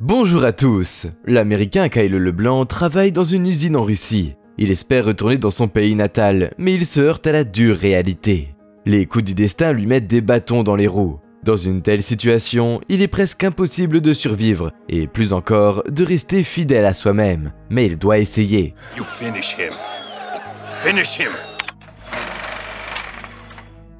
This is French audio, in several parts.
Bonjour à tous. L'Américain Kyle Leblanc travaille dans une usine en Russie. Il espère retourner dans son pays natal, mais il se heurte à la dure réalité. Les coups du destin lui mettent des bâtons dans les roues. Dans une telle situation, il est presque impossible de survivre, et plus encore, de rester fidèle à soi-même. Mais il doit essayer. You finish him. Finish him.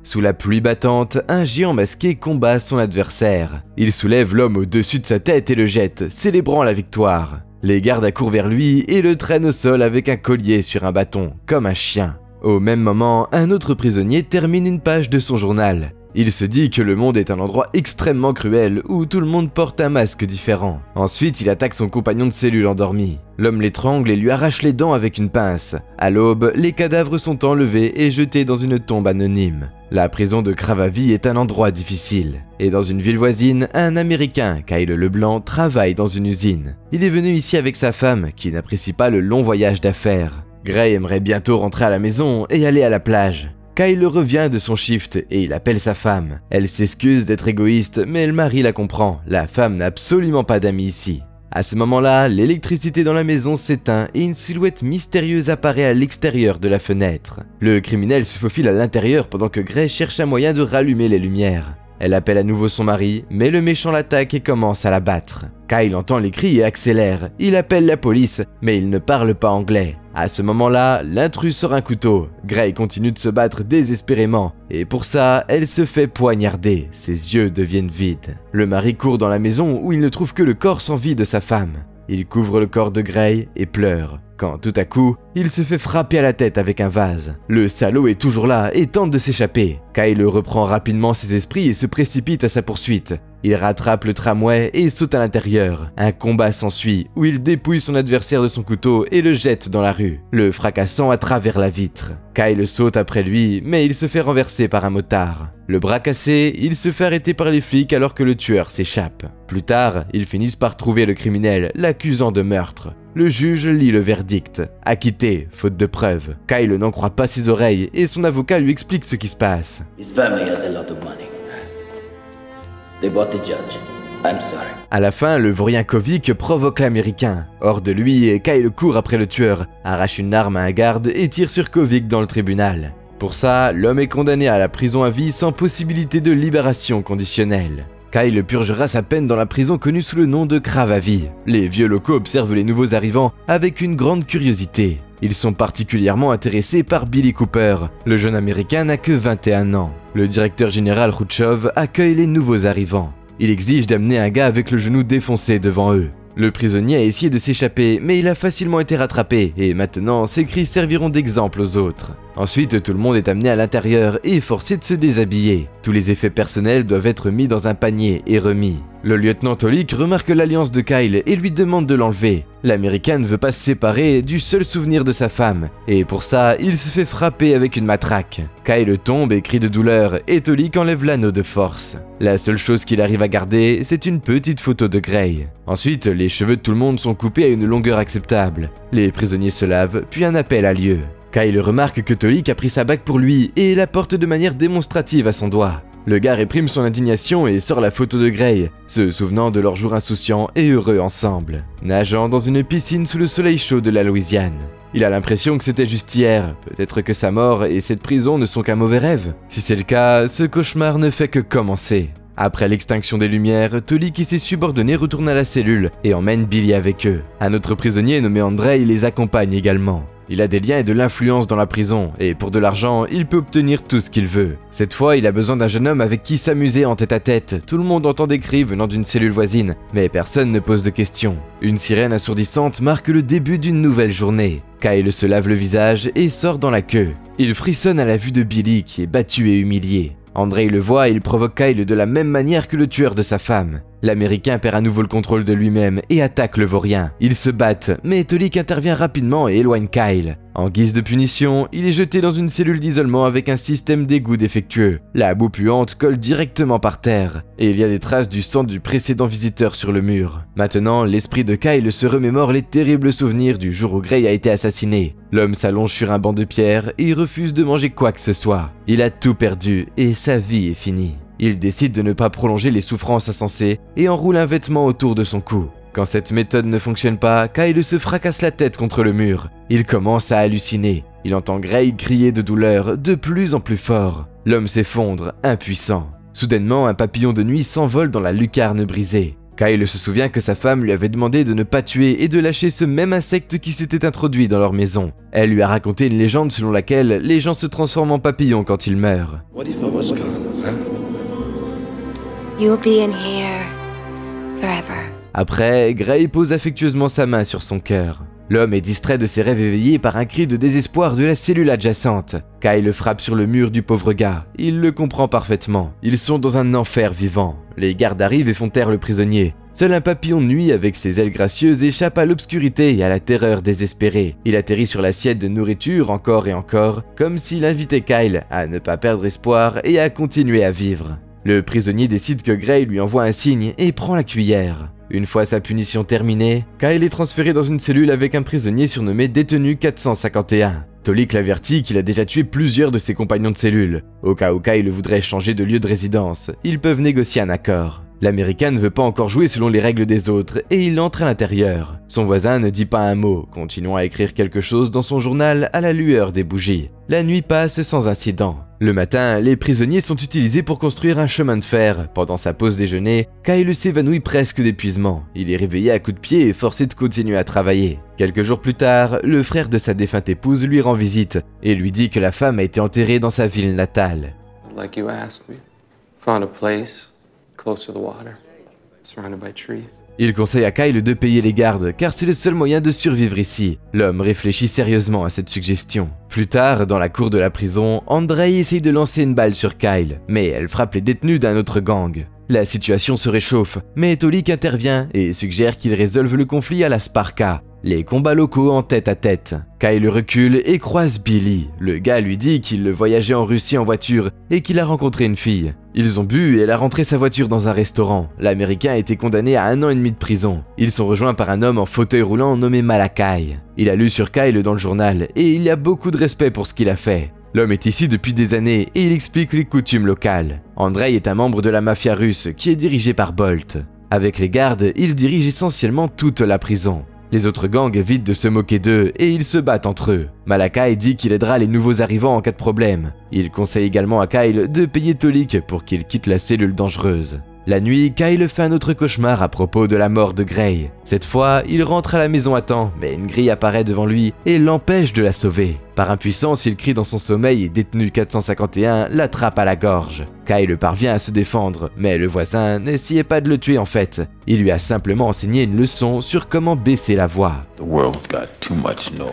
Sous la pluie battante, un géant masqué combat son adversaire. Il soulève l'homme au-dessus de sa tête et le jette, célébrant la victoire. Les gardes accourent vers lui et le traînent au sol avec un collier sur un bâton, comme un chien. Au même moment, un autre prisonnier termine une page de son journal. Il se dit que le monde est un endroit extrêmement cruel où tout le monde porte un masque différent. Ensuite, il attaque son compagnon de cellule endormi. L'homme l'étrangle et lui arrache les dents avec une pince. À l'aube, les cadavres sont enlevés et jetés dans une tombe anonyme. La prison de Cravavi est un endroit difficile. Et dans une ville voisine, un Américain, Kyle Leblanc, travaille dans une usine. Il est venu ici avec sa femme, qui n'apprécie pas le long voyage d'affaires. Gray aimerait bientôt rentrer à la maison et aller à la plage. Kyle revient de son shift et il appelle sa femme. Elle s'excuse d'être égoïste, mais le mari la comprend. La femme n'a absolument pas d'amis ici. À ce moment-là, l'électricité dans la maison s'éteint et une silhouette mystérieuse apparaît à l'extérieur de la fenêtre. Le criminel se faufile à l'intérieur pendant que Gray cherche un moyen de rallumer les lumières. Elle appelle à nouveau son mari, mais le méchant l'attaque et commence à la battre. Kyle entend les cris et accélère. Il appelle la police, mais il ne parle pas anglais. À ce moment-là, l'intrus sort un couteau. Gray continue de se battre désespérément, et pour ça, elle se fait poignarder. Ses yeux deviennent vides. Le mari court dans la maison où il ne trouve que le corps sans vie de sa femme. Il couvre le corps de Gray et pleure. Quand tout à coup, il se fait frapper à la tête avec un vase. Le salaud est toujours là et tente de s'échapper. Kyle reprend rapidement ses esprits et se précipite à sa poursuite. Il rattrape le tramway et saute à l'intérieur. Un combat s'ensuit où il dépouille son adversaire de son couteau et le jette dans la rue, le fracassant à travers la vitre. Kyle saute après lui, mais il se fait renverser par un motard. Le bras cassé, il se fait arrêter par les flics alors que le tueur s'échappe. Plus tard, ils finissent par trouver le criminel, l'accusant de meurtre. Le juge lit le verdict. Acquitté, faute de preuves. Kyle n'en croit pas ses oreilles et son avocat lui explique ce qui se passe. His family has a lot of money. They bought the judge. I'm sorry. À la fin, le vaurien Kovic provoque l'Américain. Hors de lui, Kyle court après le tueur, arrache une arme à un garde et tire sur Kovic dans le tribunal. Pour ça, l'homme est condamné à la prison à vie sans possibilité de libération conditionnelle. Kyle purgera sa peine dans la prison connue sous le nom de Cravavi. Les vieux locaux observent les nouveaux arrivants avec une grande curiosité. Ils sont particulièrement intéressés par Billy Cooper. Le jeune Américain n'a que 21 ans. Le directeur général Khrouchtchev accueille les nouveaux arrivants. Il exige d'amener un gars avec le genou défoncé devant eux. Le prisonnier a essayé de s'échapper, mais il a facilement été rattrapé, et maintenant ses cris serviront d'exemple aux autres. Ensuite, tout le monde est amené à l'intérieur et forcé de se déshabiller. Tous les effets personnels doivent être mis dans un panier et remis. Le lieutenant Tolik remarque l'alliance de Kyle et lui demande de l'enlever. L'Américain ne veut pas se séparer du seul souvenir de sa femme, et pour ça, il se fait frapper avec une matraque. Kyle tombe et crie de douleur, et Tolik enlève l'anneau de force. La seule chose qu'il arrive à garder, c'est une petite photo de Gray. Ensuite, les cheveux de tout le monde sont coupés à une longueur acceptable. Les prisonniers se lavent, puis un appel a lieu. Kyle remarque que Tolik a pris sa bague pour lui et la porte de manière démonstrative à son doigt. Le gars réprime son indignation et sort la photo de Gray, se souvenant de leurs jours insouciants et heureux ensemble, nageant dans une piscine sous le soleil chaud de la Louisiane. Il a l'impression que c'était juste hier, peut-être que sa mort et cette prison ne sont qu'un mauvais rêve. Si c'est le cas, ce cauchemar ne fait que commencer. Après l'extinction des lumières, Tolik et ses subordonnés retournent à la cellule et emmènent Billy avec eux. Un autre prisonnier nommé Andrei les accompagne également. Il a des liens et de l'influence dans la prison, et pour de l'argent, il peut obtenir tout ce qu'il veut. Cette fois, il a besoin d'un jeune homme avec qui s'amuser en tête-à-tête. Tout le monde entend des cris venant d'une cellule voisine, mais personne ne pose de questions. Une sirène assourdissante marque le début d'une nouvelle journée. Kyle se lave le visage et sort dans la queue. Il frissonne à la vue de Billy qui est battu et humilié. Andrei le voit et il provoque Kyle de la même manière que le tueur de sa femme. L'Américain perd à nouveau le contrôle de lui-même et attaque le vaurien. Ils se battent, mais Tolik intervient rapidement et éloigne Kyle. En guise de punition, il est jeté dans une cellule d'isolement avec un système d'égout défectueux. La boue puante colle directement par terre, et il y a des traces du sang du précédent visiteur sur le mur. Maintenant, l'esprit de Kyle se remémore les terribles souvenirs du jour où Gray a été assassiné. L'homme s'allonge sur un banc de pierre et refuse de manger quoi que ce soit. Il a tout perdu et sa vie est finie. Il décide de ne pas prolonger les souffrances insensées et enroule un vêtement autour de son cou. Quand cette méthode ne fonctionne pas, Kyle se fracasse la tête contre le mur. Il commence à halluciner. Il entend Gray crier de douleur de plus en plus fort. L'homme s'effondre, impuissant. Soudainement, un papillon de nuit s'envole dans la lucarne brisée. Kyle se souvient que sa femme lui avait demandé de ne pas tuer et de lâcher ce même insecte qui s'était introduit dans leur maison. Elle lui a raconté une légende selon laquelle les gens se transforment en papillons quand ils meurent. What if I was gone, huh? You'll be in here forever. Après, Gray pose affectueusement sa main sur son cœur. L'homme est distrait de ses rêves éveillés par un cri de désespoir de la cellule adjacente. Kyle frappe sur le mur du pauvre gars. Il le comprend parfaitement. Ils sont dans un enfer vivant. Les gardes arrivent et font taire le prisonnier. Seul un papillon de nuit avec ses ailes gracieuses échappe à l'obscurité et à la terreur désespérée. Il atterrit sur l'assiette de nourriture encore et encore, comme s'il invitait Kyle à ne pas perdre espoir et à continuer à vivre. Le prisonnier décide que Gray lui envoie un signe et prend la cuillère. Une fois sa punition terminée, Kyle est transféré dans une cellule avec un prisonnier surnommé Détenu 451. Tolik l'avertit qu'il a déjà tué plusieurs de ses compagnons de cellule. Au cas où Kyle voudrait changer de lieu de résidence, ils peuvent négocier un accord. L'Américain ne veut pas encore jouer selon les règles des autres et il entre à l'intérieur. Son voisin ne dit pas un mot, continuant à écrire quelque chose dans son journal à la lueur des bougies. La nuit passe sans incident. Le matin, les prisonniers sont utilisés pour construire un chemin de fer. Pendant sa pause déjeuner, Kyle s'évanouit presque d'épuisement. Il est réveillé à coups de pied et forcé de continuer à travailler. Quelques jours plus tard, le frère de sa défunte épouse lui rend visite et lui dit que la femme a été enterrée dans sa ville natale. Like you asked me. Found a place close to the water, surrounded by trees. Il conseille à Kyle de payer les gardes, car c'est le seul moyen de survivre ici. L'homme réfléchit sérieusement à cette suggestion. Plus tard, dans la cour de la prison, Andrei essaye de lancer une balle sur Kyle, mais elle frappe les détenus d'un autre gang. La situation se réchauffe, mais Tolik intervient et suggère qu'ils résolvent le conflit à la Sparka. Les combats locaux en tête à tête. Kyle recule et croise Billy. Le gars lui dit qu'il voyageait en Russie en voiture et qu'il a rencontré une fille. Ils ont bu et elle a rentré sa voiture dans un restaurant. L'Américain a été condamné à 1 an et demi de prison. Ils sont rejoints par un homme en fauteuil roulant nommé Malakai. Il a lu sur Kyle dans le journal et il y a beaucoup de respect pour ce qu'il a fait. L'homme est ici depuis des années et il explique les coutumes locales. Andrei est un membre de la mafia russe qui est dirigée par Bolt. Avec les gardes, il dirige essentiellement toute la prison. Les autres gangs évitent de se moquer d'eux et ils se battent entre eux. Malakai dit qu'il aidera les nouveaux arrivants en cas de problème. Il conseille également à Kyle de payer Tolik pour qu'il quitte la cellule dangereuse. La nuit, Kyle fait un autre cauchemar à propos de la mort de Gray. Cette fois, il rentre à la maison à temps, mais une grille apparaît devant lui et l'empêche de la sauver. Par impuissance, il crie dans son sommeil et Détenu 451 l'attrape à la gorge. Kyle parvient à se défendre, mais le voisin n'essayait pas de le tuer en fait. Il lui a simplement enseigné une leçon sur comment baisser la voix. The world's got too much noise.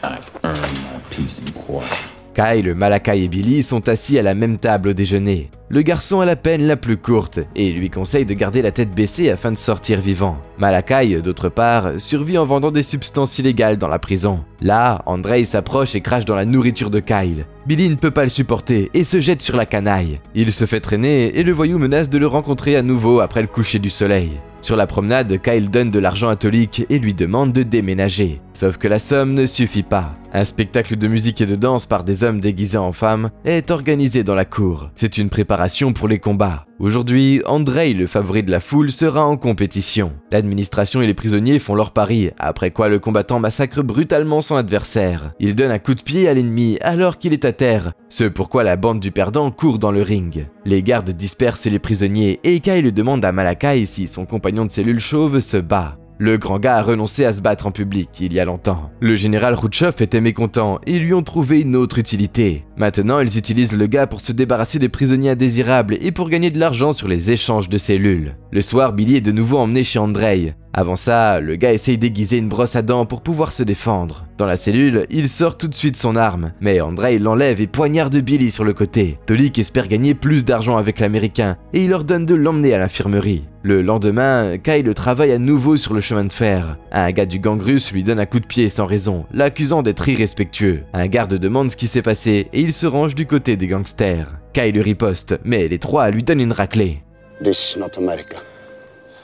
I've earned my peace and quiet. Kyle, Malakai et Billy sont assis à la même table au déjeuner. Le garçon a la peine la plus courte et lui conseille de garder la tête baissée afin de sortir vivant. Malakai, d'autre part, survit en vendant des substances illégales dans la prison. Là, Andrei s'approche et crache dans la nourriture de Kyle. Billy ne peut pas le supporter et se jette sur la canaille. Il se fait traîner et le voyou menace de le rencontrer à nouveau après le coucher du soleil. Sur la promenade, Kyle donne de l'argent à Tolik et lui demande de déménager. Sauf que la somme ne suffit pas. Un spectacle de musique et de danse par des hommes déguisés en femmes est organisé dans la cour. C'est une préparation pour les combats. Aujourd'hui, Andrei, le favori de la foule, sera en compétition. L'administration et les prisonniers font leur pari, après quoi le combattant massacre brutalement son adversaire. Il donne un coup de pied à l'ennemi alors qu'il est à terre, ce pourquoi la bande du perdant court dans le ring. Les gardes dispersent les prisonniers et Kyle demande à Malakai si son compagnon de cellule chauve se bat. Le grand gars a renoncé à se battre en public il y a longtemps. Le général Khrouchtchev était mécontent et lui ont trouvé une autre utilité. Maintenant, ils utilisent le gars pour se débarrasser des prisonniers indésirables et pour gagner de l'argent sur les échanges de cellules. Le soir, Billy est de nouveau emmené chez Andrei. Avant ça, le gars essaye d'aiguiser une brosse à dents pour pouvoir se défendre. Dans la cellule, il sort tout de suite son arme, mais Andrei l'enlève et poignarde Billy sur le côté. Tolik espère gagner plus d'argent avec l'Américain et il ordonne de l'emmener à l'infirmerie. Le lendemain, Kyle travaille à nouveau sur le chemin de fer. Un gars du gang russe lui donne un coup de pied sans raison, l'accusant d'être irrespectueux. Un garde demande ce qui s'est passé et il se range du côté des gangsters. Kyle riposte, mais les trois lui donnent une raclée. This is not America.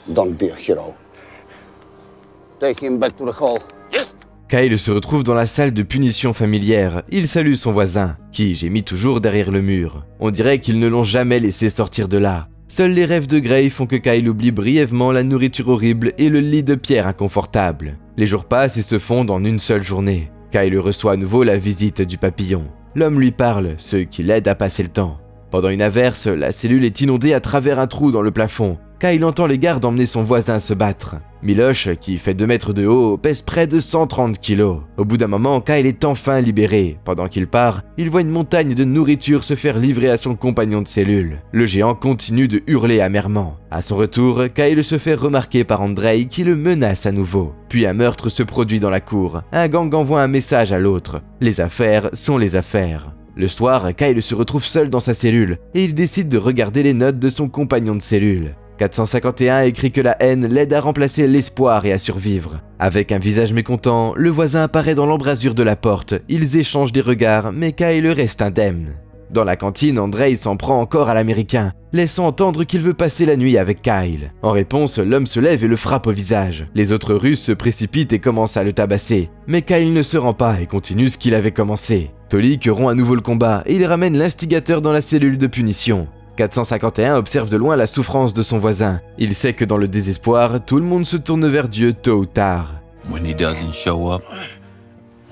Don't be a hero. Take him back to the hall. Yes. Kyle se retrouve dans la salle de punition familière. Il salue son voisin, qui gémit toujours derrière le mur. On dirait qu'ils ne l'ont jamais laissé sortir de là. Seuls les rêves de Gray font que Kyle oublie brièvement la nourriture horrible et le lit de pierre inconfortable. Les jours passent et se fondent en une seule journée. Kyle reçoit à nouveau la visite du papillon. L'homme lui parle, ce qui l'aide à passer le temps. Pendant une averse, la cellule est inondée à travers un trou dans le plafond. Kyle entend les gardes emmener son voisin se battre. Miloche, qui fait 2 mètres de haut, pèse près de 130 kilos. Au bout d'un moment, Kyle est enfin libéré. Pendant qu'il part, il voit une montagne de nourriture se faire livrer à son compagnon de cellule. Le géant continue de hurler amèrement. À son retour, Kyle se fait remarquer par Andrei qui le menace à nouveau. Puis un meurtre se produit dans la cour. Un gang envoie un message à l'autre. Les affaires sont les affaires. Le soir, Kyle se retrouve seul dans sa cellule et il décide de regarder les notes de son compagnon de cellule. 451 écrit que la haine l'aide à remplacer l'espoir et à survivre. Avec un visage mécontent, le voisin apparaît dans l'embrasure de la porte. Ils échangent des regards, mais Kyle reste indemne. Dans la cantine, Andrei s'en prend encore à l'américain, laissant entendre qu'il veut passer la nuit avec Kyle. En réponse, l'homme se lève et le frappe au visage. Les autres Russes se précipitent et commencent à le tabasser. Mais Kyle ne se rend pas et continue ce qu'il avait commencé. Tolik rompt à nouveau le combat et il ramène l'instigateur dans la cellule de punition. 451 observe de loin la souffrance de son voisin. Il sait que dans le désespoir, tout le monde se tourne vers Dieu tôt ou tard. When he doesn't show up,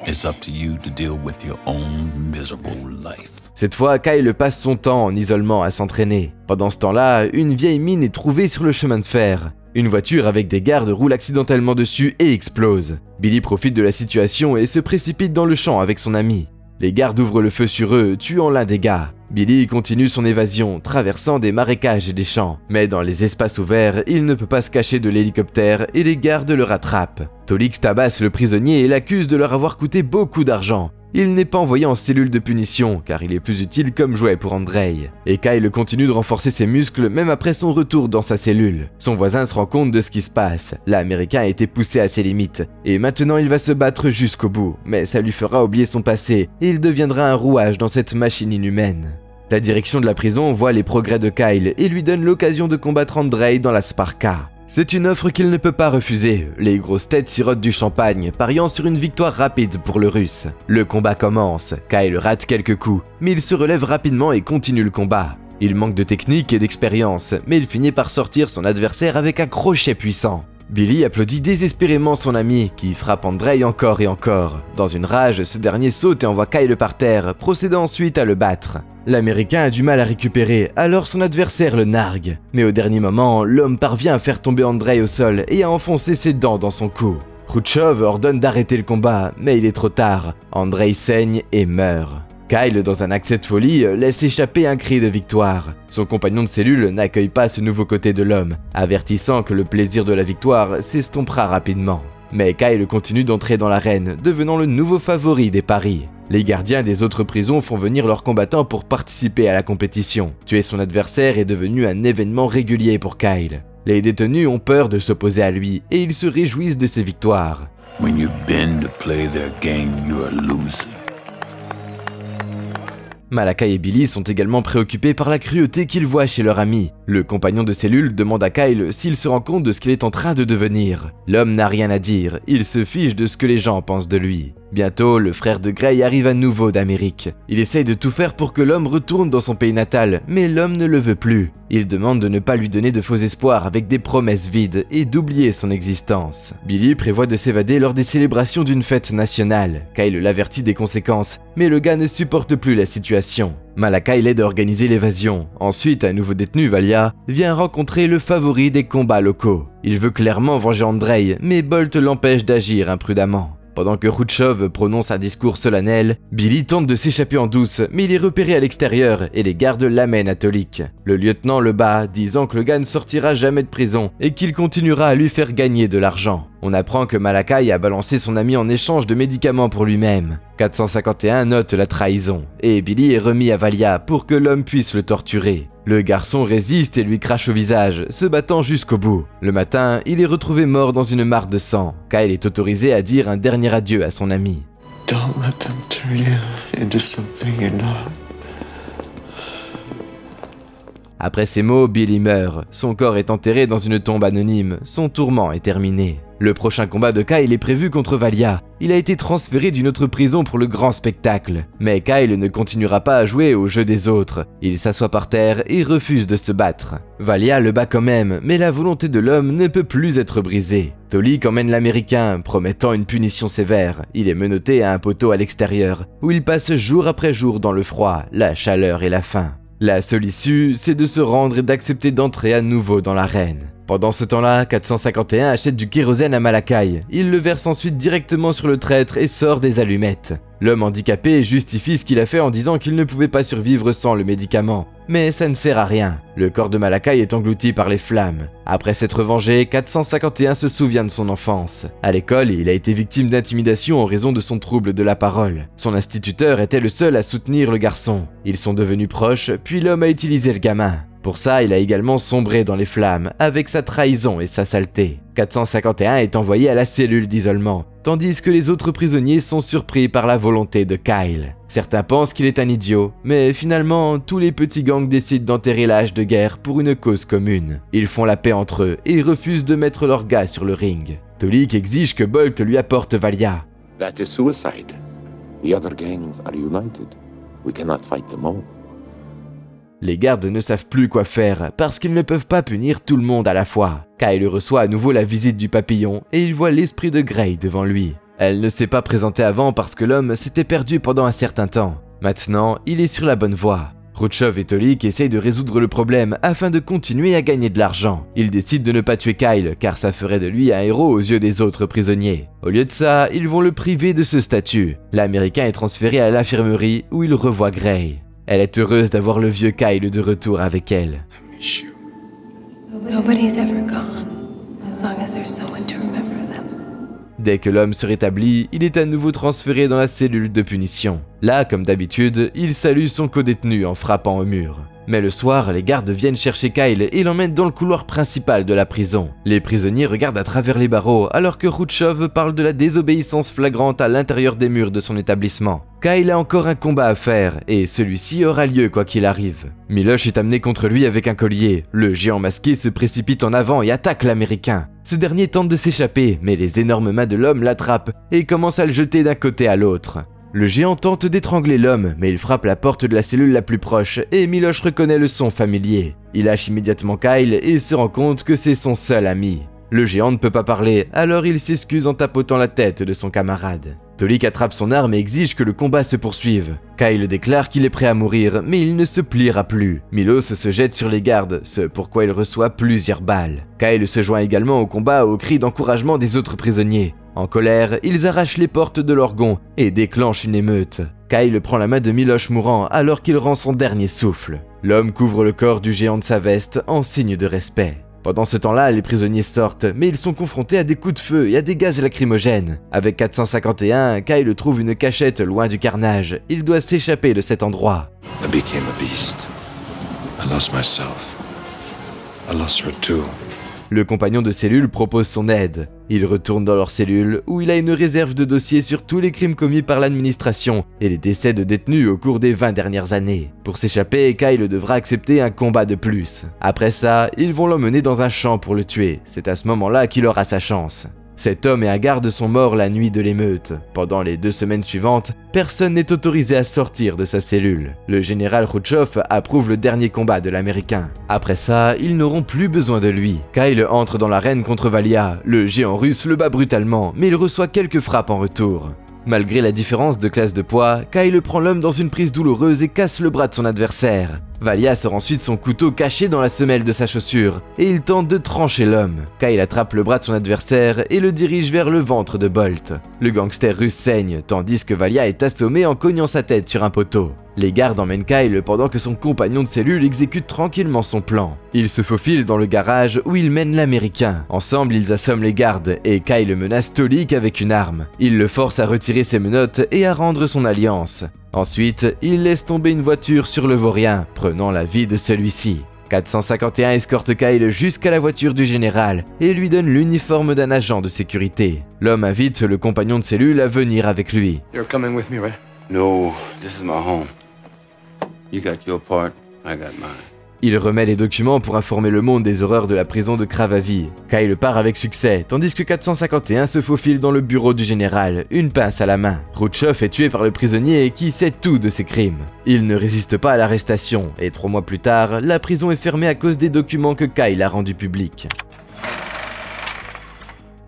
it's up to you to deal with your own miserable life. Cette fois, Kyle passe son temps en isolement à s'entraîner. Pendant ce temps-là, une vieille mine est trouvée sur le chemin de fer. Une voiture avec des gardes roule accidentellement dessus et explose. Billy profite de la situation et se précipite dans le champ avec son ami. Les gardes ouvrent le feu sur eux, tuant l'un des gars. Billy continue son évasion, traversant des marécages et des champs. Mais dans les espaces ouverts, il ne peut pas se cacher de l'hélicoptère et les gardes le rattrapent. Tolik tabasse le prisonnier et l'accuse de leur avoir coûté beaucoup d'argent. Il n'est pas envoyé en cellule de punition, car il est plus utile comme jouet pour Andrei. Et Kyle continue de renforcer ses muscles même après son retour dans sa cellule. Son voisin se rend compte de ce qui se passe. L'Américain a été poussé à ses limites, et maintenant il va se battre jusqu'au bout. Mais ça lui fera oublier son passé, et il deviendra un rouage dans cette machine inhumaine. La direction de la prison voit les progrès de Kyle et lui donne l'occasion de combattre Andrei dans la Sparka. C'est une offre qu'il ne peut pas refuser. Les grosses têtes sirotent du champagne, pariant sur une victoire rapide pour le Russe. Le combat commence. Kyle rate quelques coups, mais il se relève rapidement et continue le combat. Il manque de technique et d'expérience, mais il finit par sortir son adversaire avec un crochet puissant. Billy applaudit désespérément son ami, qui frappe Andrei encore et encore. Dans une rage, ce dernier saute et envoie Kyle par terre, procédant ensuite à le battre. L'Américain a du mal à récupérer, alors son adversaire le nargue. Mais au dernier moment, l'homme parvient à faire tomber Andrei au sol et à enfoncer ses dents dans son cou. Khrouchtchev ordonne d'arrêter le combat, mais il est trop tard. Andrei saigne et meurt. Kyle, dans un accès de folie, laisse échapper un cri de victoire. Son compagnon de cellule n'accueille pas ce nouveau côté de l'homme, avertissant que le plaisir de la victoire s'estompera rapidement. Mais Kyle continue d'entrer dans l'arène, devenant le nouveau favori des paris. Les gardiens des autres prisons font venir leurs combattants pour participer à la compétition. Tuer son adversaire est devenu un événement régulier pour Kyle. Les détenus ont peur de s'opposer à lui et ils se réjouissent de ses victoires. When you bend to play their game, you are losing. Malakai et Billy sont également préoccupés par la cruauté qu'ils voient chez leur ami. Le compagnon de cellule demande à Kyle s'il se rend compte de ce qu'il est en train de devenir. L'homme n'a rien à dire, il se fiche de ce que les gens pensent de lui. Bientôt, le frère de Gray arrive à nouveau d'Amérique. Il essaye de tout faire pour que l'homme retourne dans son pays natal, mais l'homme ne le veut plus. Il demande de ne pas lui donner de faux espoirs avec des promesses vides et d'oublier son existence. Billy prévoit de s'évader lors des célébrations d'une fête nationale. Kyle l'avertit des conséquences, mais le gars ne supporte plus la situation. Malakai l'aide à organiser l'évasion. Ensuite, un nouveau détenu, Valia, vient rencontrer le favori des combats locaux. Il veut clairement venger Andrei, mais Bolt l'empêche d'agir imprudemment. Pendant que Khrouchtchev prononce un discours solennel, Billy tente de s'échapper en douce, mais il est repéré à l'extérieur et les gardes l'amènent à Tolik. Le lieutenant le bat, disant que le gars ne sortira jamais de prison et qu'il continuera à lui faire gagner de l'argent. On apprend que Malakai a balancé son ami en échange de médicaments pour lui-même. 451 note la trahison, et Billy est remis à Valia pour que l'homme puisse le torturer. Le garçon résiste et lui crache au visage, se battant jusqu'au bout. Le matin, il est retrouvé mort dans une mare de sang. Kyle est autorisé à dire un dernier adieu à son ami. Don't let them turn you into something you're not. Après ces mots, Billy meurt. Son corps est enterré dans une tombe anonyme. Son tourment est terminé. Le prochain combat de Kyle est prévu contre Valia. Il a été transféré d'une autre prison pour le grand spectacle. Mais Kyle ne continuera pas à jouer au jeu des autres. Il s'assoit par terre et refuse de se battre. Valia le bat quand même, mais la volonté de l'homme ne peut plus être brisée. Tolik emmène l'Américain, promettant une punition sévère. Il est menotté à un poteau à l'extérieur, où il passe jour après jour dans le froid, la chaleur et la faim. La seule issue, c'est de se rendre et d'accepter d'entrer à nouveau dans l'arène. Pendant ce temps-là, 451 achète du kérosène à Malakai. Il le verse ensuite directement sur le traître et sort des allumettes. L'homme handicapé justifie ce qu'il a fait en disant qu'il ne pouvait pas survivre sans le médicament. Mais ça ne sert à rien. Le corps de Malakai est englouti par les flammes. Après s'être vengé, 451 se souvient de son enfance. À l'école, il a été victime d'intimidation en raison de son trouble de la parole. Son instituteur était le seul à soutenir le garçon. Ils sont devenus proches, puis l'homme a utilisé le gamin. Pour ça, il a également sombré dans les flammes, avec sa trahison et sa saleté. 451 est envoyé à la cellule d'isolement, tandis que les autres prisonniers sont surpris par la volonté de Kyle. Certains pensent qu'il est un idiot, mais finalement, tous les petits gangs décident d'enterrer la hache de guerre pour une cause commune. Ils font la paix entre eux et refusent de mettre leurs gars sur le ring. Tolik exige que Bolt lui apporte Valia. That is suicide. The other gangs are united. We cannot fight them all. Les gardes ne savent plus quoi faire parce qu'ils ne peuvent pas punir tout le monde à la fois. Kyle reçoit à nouveau la visite du papillon et il voit l'esprit de Grey devant lui. Elle ne s'est pas présentée avant parce que l'homme s'était perdu pendant un certain temps. Maintenant, il est sur la bonne voie. Khrouchtchev et Tolik essayent de résoudre le problème afin de continuer à gagner de l'argent. Ils décident de ne pas tuer Kyle car ça ferait de lui un héros aux yeux des autres prisonniers. Au lieu de ça, ils vont le priver de ce statut. L'Américain est transféré à l'infirmerie où il revoit Grey. Elle est heureuse d'avoir le vieux Kyle de retour avec elle. Nobody's ever gone, as long as there's someone to remember them. Dès que l'homme se rétablit, il est à nouveau transféré dans la cellule de punition. Là, comme d'habitude, il salue son codétenu en frappant au mur. Mais le soir, les gardes viennent chercher Kyle et l'emmènent dans le couloir principal de la prison. Les prisonniers regardent à travers les barreaux alors que Khrouchtchev parle de la désobéissance flagrante à l'intérieur des murs de son établissement. Kyle a encore un combat à faire et celui-ci aura lieu quoi qu'il arrive. Miloš est amené contre lui avec un collier. Le géant masqué se précipite en avant et attaque l'Américain. Ce dernier tente de s'échapper, mais les énormes mains de l'homme l'attrapent et commencent à le jeter d'un côté à l'autre. Le géant tente d'étrangler l'homme, mais il frappe la porte de la cellule la plus proche et Miloš reconnaît le son familier. Il lâche immédiatement Kyle et se rend compte que c'est son seul ami. Le géant ne peut pas parler, alors il s'excuse en tapotant la tête de son camarade. Tolik attrape son arme et exige que le combat se poursuive. Kyle déclare qu'il est prêt à mourir, mais il ne se pliera plus. Milos se jette sur les gardes, ce pourquoi il reçoit plusieurs balles. Kyle se joint également au combat aux cris d'encouragement des autres prisonniers. En colère, ils arrachent les portes de l'orgon et déclenchent une émeute. Kyle prend la main de Miloš mourant alors qu'il rend son dernier souffle. L'homme couvre le corps du géant de sa veste en signe de respect. Pendant ce temps-là, les prisonniers sortent, mais ils sont confrontés à des coups de feu et à des gaz lacrymogènes. Avec 451, Kyle trouve une cachette loin du carnage. Il doit s'échapper de cet endroit. I became a beast. I lost myself. I lost her too. Le compagnon de cellule propose son aide. Il retourne dans leur cellule où il a une réserve de dossiers sur tous les crimes commis par l'administration et les décès de détenus au cours des 20 dernières années. Pour s'échapper, Kyle devra accepter un combat de plus. Après ça, ils vont l'emmener dans un champ pour le tuer. C'est à ce moment-là qu'il aura sa chance. Cet homme et un garde sont morts la nuit de l'émeute. Pendant les 2 semaines suivantes, personne n'est autorisé à sortir de sa cellule. Le général Khrouchtchev approuve le dernier combat de l'Américain. Après ça, ils n'auront plus besoin de lui. Kyle entre dans l'arène contre Valia. Le géant russe le bat brutalement, mais il reçoit quelques frappes en retour. Malgré la différence de classe de poids, Kyle prend l'homme dans une prise douloureuse et casse le bras de son adversaire. Valia sort ensuite son couteau caché dans la semelle de sa chaussure et il tente de trancher l'homme. Kyle attrape le bras de son adversaire et le dirige vers le ventre de Bolt. Le gangster russe saigne, tandis que Valia est assommé en cognant sa tête sur un poteau. Les gardes emmènent Kyle pendant que son compagnon de cellule exécute tranquillement son plan. Il se faufile dans le garage où il mène l'Américain. Ensemble, ils assomment les gardes et Kyle menace Tolik avec une arme. Il le force à retirer ses menottes et à rendre son alliance. Ensuite, il laisse tomber une voiture sur le vaurien, prenant la vie de celui-ci. 451 escorte Kyle jusqu'à la voiture du général et lui donne l'uniforme d'un agent de sécurité. L'homme invite le compagnon de cellule à venir avec lui. You're coming with me, right? No, this is my home. You got your part, I got mine. Il remet les documents pour informer le monde des horreurs de la prison de Krvavy. Kyle part avec succès, tandis que 451 se faufile dans le bureau du général, une pince à la main. Khrouchtchev est tué par le prisonnier qui sait tout de ses crimes. Il ne résiste pas à l'arrestation, et 3 mois plus tard, la prison est fermée à cause des documents que Kyle a rendus publics.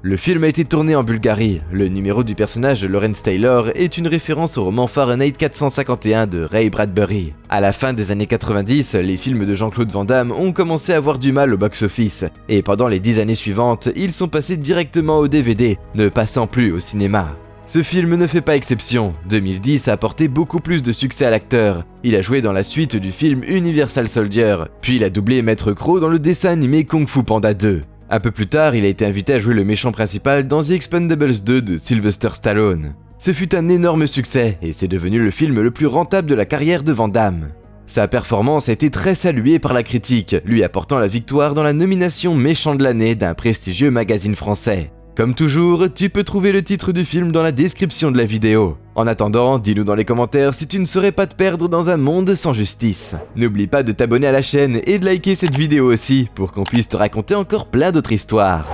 Le film a été tourné en Bulgarie. Le numéro du personnage de Lawrence Taylor est une référence au roman Fahrenheit 451 de Ray Bradbury. À la fin des années 90, les films de Jean-Claude Van Damme ont commencé à avoir du mal au box-office, et pendant les 10 années suivantes, ils sont passés directement au DVD, ne passant plus au cinéma. Ce film ne fait pas exception. 2010 a apporté beaucoup plus de succès à l'acteur. Il a joué dans la suite du film Universal Soldier, puis il a doublé Maître Croc dans le dessin animé Kung Fu Panda 2. Un peu plus tard, il a été invité à jouer le méchant principal dans The Expendables 2 de Sylvester Stallone. Ce fut un énorme succès, et c'est devenu le film le plus rentable de la carrière de Van Damme. Sa performance a été très saluée par la critique, lui apportant la victoire dans la nomination Méchant de l'année d'un prestigieux magazine français. Comme toujours, tu peux trouver le titre du film dans la description de la vidéo. En attendant, dis-nous dans les commentaires si tu ne saurais pas te perdre dans un monde sans justice. N'oublie pas de t'abonner à la chaîne et de liker cette vidéo aussi, pour qu'on puisse te raconter encore plein d'autres histoires.